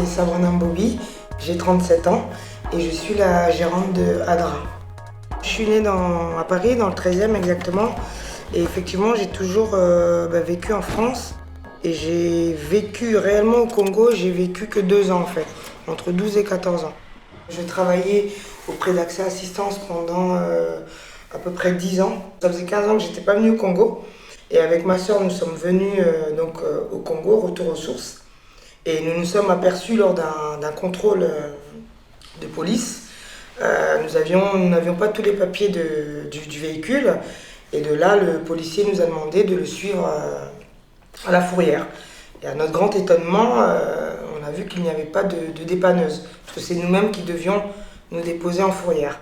c'est Sabrina Mbobi, j'ai 37 ans et je suis la gérante de Adra. Je suis née à Paris, dans le 13e exactement, et effectivement j'ai toujours vécu en France et j'ai vécu réellement au Congo, j'ai vécu que 2 ans en fait, entre 12 et 14 ans. Je travaillais auprès d'Accès Assistance pendant à peu près 10 ans. Ça faisait 15 ans que j'étais pas venue au Congo. Et avec ma soeur, nous sommes venus au Congo, retour aux sources. Et nous nous sommes aperçus lors d'un contrôle de police. Nous n'avions pas tous les papiers du véhicule. Et de là, le policier nous a demandé de le suivre à la fourrière. Et à notre grand étonnement, on a vu qu'il n'y avait pas de dépanneuse. Parce que c'est nous-mêmes qui devions nous déposer en fourrière.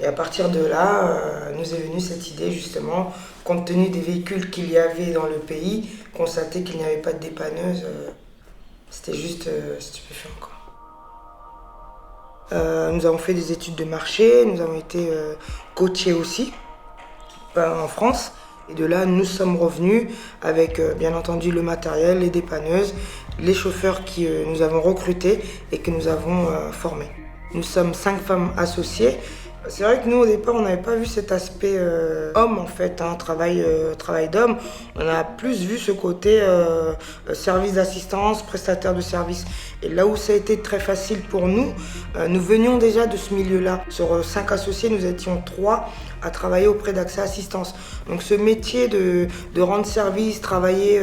Et à partir de là, nous est venue cette idée justement, compte tenu des véhicules qu'il y avait dans le pays, constater qu'il n'y avait pas de dépanneuse, c'était juste stupéfiant, quoi. Nous avons fait des études de marché, nous avons été coachés aussi en France. Et de là, nous sommes revenus avec bien entendu le matériel, les dépanneuses, les chauffeurs que nous avons recrutés et que nous avons formés. Nous sommes 5 femmes associées. C'est vrai que nous, au départ, on n'avait pas vu cet aspect homme, en fait, travail d'homme. On a plus vu ce côté service d'assistance, prestataire de service. Et là où ça a été très facile pour nous, nous venions déjà de ce milieu-là. Sur 5 associés, nous étions 3 à travailler auprès d'Accès Assistance. Donc ce métier de rendre service, travailler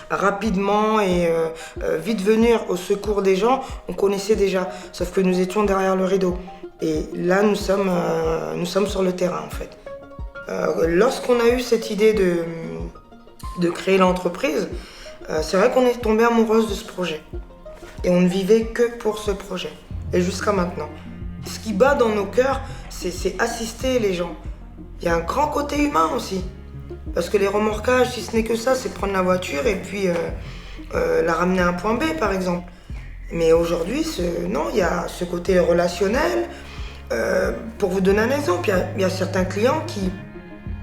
rapidement et vite venir au secours des gens, on connaissait déjà. Sauf que nous étions derrière le rideau. Et là, nous sommes sur le terrain, en fait. Lorsqu'on a eu cette idée de créer l'entreprise, c'est vrai qu'on est tombé amoureuse de ce projet. Et on ne vivait que pour ce projet. Et jusqu'à maintenant. Ce qui bat dans nos cœurs, c'est assister les gens. Il y a un grand côté humain aussi. Parce que les remorquages, si ce n'est que ça, c'est prendre la voiture et puis la ramener à un point B, par exemple. Mais aujourd'hui, non, il y a ce côté relationnel. Pour vous donner un exemple, il y a certains clients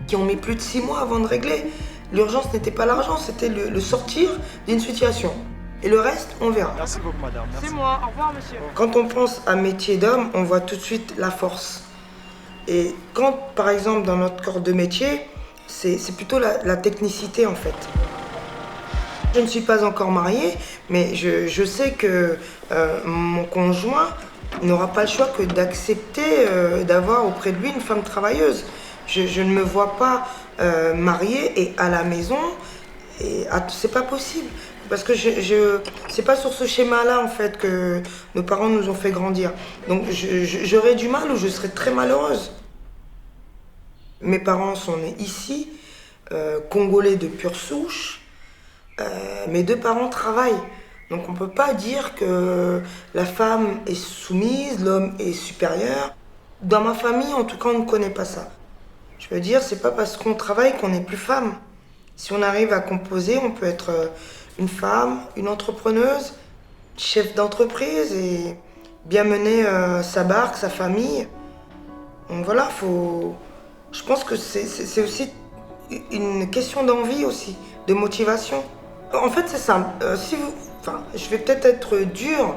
qui ont mis plus de 6 mois avant de régler. L'urgence n'était pas l'argent, c'était le sortir d'une situation. Et le reste, on verra. Merci beaucoup, madame. Merci. C'est moi. Au revoir, monsieur. Quand on pense à métier d'homme, on voit tout de suite la force. Et quand, par exemple, dans notre corps de métier, c'est plutôt la technicité, en fait. Je ne suis pas encore mariée, mais je sais que mon conjoint n'aura pas le choix que d'accepter d'avoir auprès de lui une femme travailleuse. Je ne me vois pas mariée et à la maison, et c'est pas possible. Parce que c'est pas sur ce schéma-là en fait que nos parents nous ont fait grandir. Donc j'aurais du mal ou je serais très malheureuse. Mes parents sont nés ici, congolais de pure souche. Mes 2 parents travaillent. Donc on ne peut pas dire que la femme est soumise, l'homme est supérieur. Dans ma famille, en tout cas, on ne connaît pas ça. Je veux dire, c'est pas parce qu'on travaille qu'on n'est plus femme. Si on arrive à composer, on peut être une femme, une entrepreneuse, chef d'entreprise et bien mener sa barque, sa famille. Donc voilà, je pense que c'est aussi une question d'envie aussi, de motivation. En fait, c'est simple. Je vais peut-être être dur,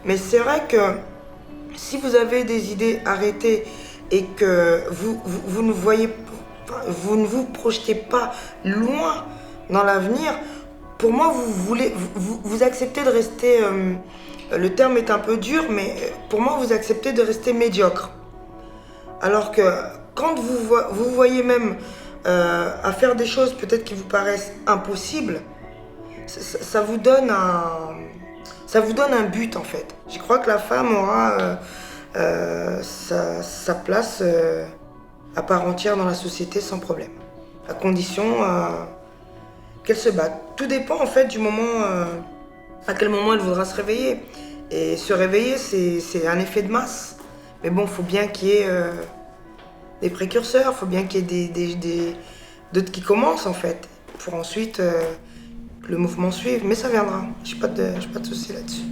mais c'est vrai que si vous avez des idées arrêtées et que vous ne vous projetez pas loin dans l'avenir, pour moi, vous acceptez de rester, le terme est un peu dur, mais pour moi, vous acceptez de rester médiocre. Alors que quand vous voyez même à faire des choses peut-être qui vous paraissent impossibles, ça vous donne un but en fait. Je crois que la femme aura sa place à part entière dans la société sans problème, à condition qu'elle se batte. Tout dépend en fait du moment à quel moment elle voudra se réveiller. Et se réveiller, c'est un effet de masse. Mais bon, il faut bien qu'il y ait des précurseurs, il faut bien qu'il y ait d'autres qui commencent en fait, pour ensuite le mouvement suive. Mais ça viendra, j'ai pas de souci là-dessus.